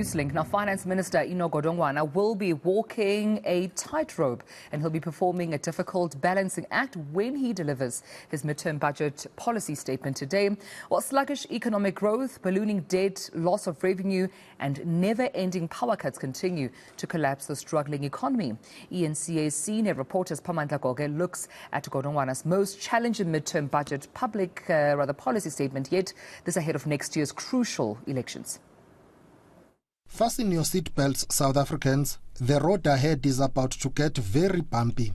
Newslink. Now, Finance Minister Enoch Godongwana will be walking a tightrope, and he'll be performing a difficult balancing act when he delivers his midterm budget policy statement today. While sluggish economic growth, ballooning debt, loss of revenue and never-ending power cuts continue to collapse the struggling economy. eNCA's senior reporter Siphamandla Goge looks at Godongwana's most challenging midterm budget policy statement, yet this ahead of next year's crucial elections. Fasten your seatbelts, South Africans. The road ahead is about to get very bumpy.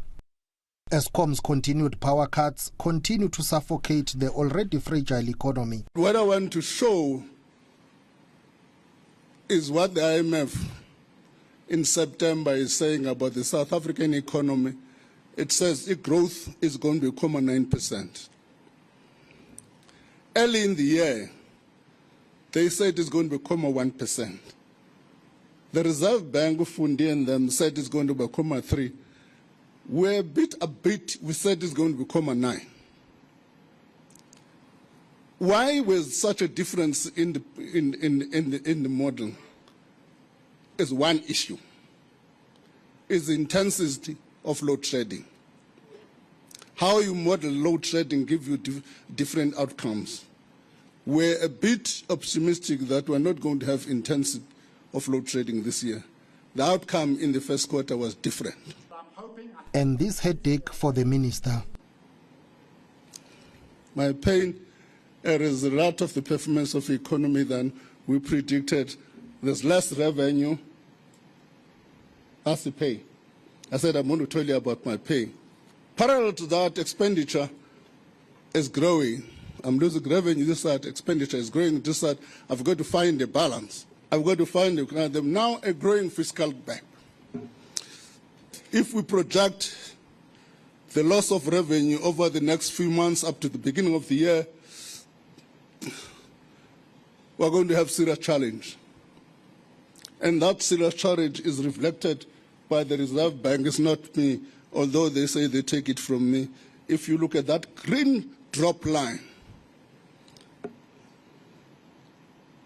Eskom's continued power cuts continue to suffocate the already fragile economy. What I want to show is what the IMF in September is saying about the South African economy. It says the growth is going to be 9%. Early in the year, they said it's going to be 1%. The Reserve Bank of Fundi and them said it's going to be 3%. We're we said it's going to be 9%. Why was such a difference in the model? Is one issue. Is the intensity of load shedding. How you model load shedding give you different outcomes. We're a bit optimistic that we're not going to have intensity of load shedding this year. The outcome in the first quarter was different. And this headache for the minister. My pain is a result of the performance of the economy than we predicted. There's less revenue. That's the pay. I said I'm going to tell you about my pay. Parallel to that, expenditure is growing. I'm losing revenue this side, expenditure is growing this side. I've got to find a balance. I've got to find now a growing fiscal bank. If we project the loss of revenue over the next few months up to the beginning of the year, we're going to have serious challenge. And that serious challenge is reflected by the Reserve Bank. It's not me, although they say they take it from me. If you look at that green drop line,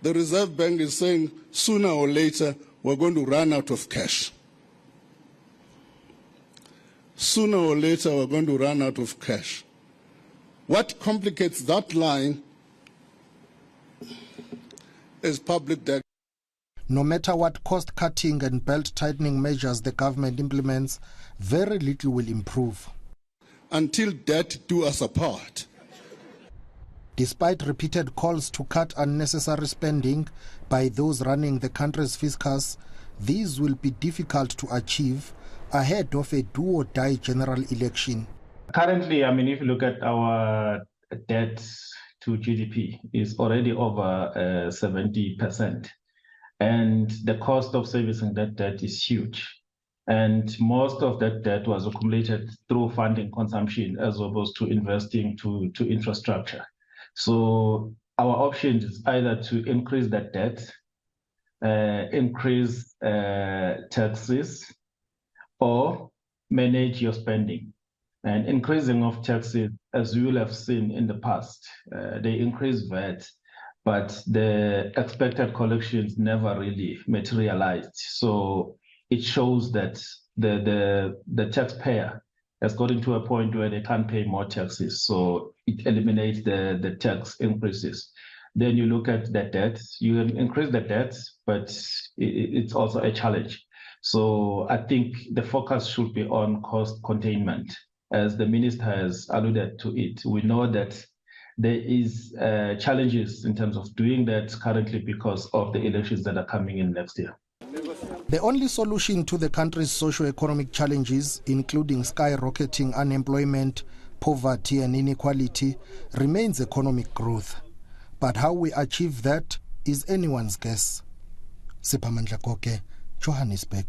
the Reserve Bank is saying sooner or later we're going to run out of cash. Sooner or later we're going to run out of cash. What complicates that line is public debt. No matter what cost-cutting and belt-tightening measures the government implements, very little will improve. Until debt do us apart. Despite repeated calls to cut unnecessary spending by those running the country's fiscus, these will be difficult to achieve ahead of a do-or-die general election. Currently, if you look at our debt to GDP, is already over 70%. And the cost of servicing that debt is huge. And most of that debt was accumulated through funding consumption as opposed to investing to infrastructure. So our option is either to increase that debt, increase taxes, or manage your spending. And increasing of taxes, as you will have seen in the past, they increase VAT, but the expected collections never really materialized. So it shows that the taxpayer has gotten to a point where they can't pay more taxes. So it eliminates the tax increases. Then you look at the debt, you increase the debt, but it's also a challenge. So I think the focus should be on cost containment. As the minister has alluded to it, we know that there is challenges in terms of doing that currently because of the elections that are coming in next year. The only solution to the country's socio-economic challenges, including skyrocketing unemployment, poverty and inequality, remains economic growth. But how we achieve that is anyone's guess. Siphamandla Goge, Johannesburg.